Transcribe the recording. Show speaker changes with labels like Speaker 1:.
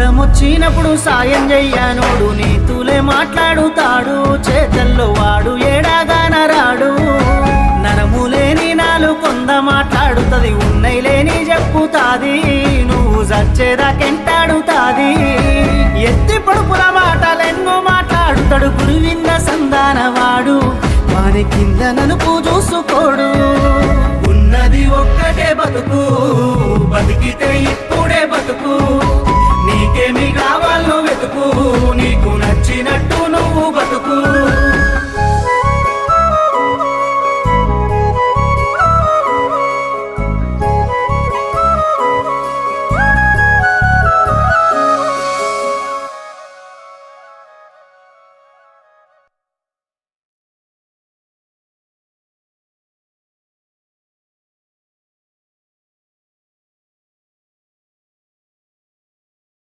Speaker 1: కష్టమొచ్చినప్పుడు సాయం చెయ్యనోడు నీతులే మాట్లాడుతాడు, చేతల్లో వాడు ఏడాగాన రాడు. నరములేని నాలు కొంద మాట్లాడుతది, ఉన్నయి లేని చెప్పుతాది, నువ్వు చచ్చేదాకెంటాడుతా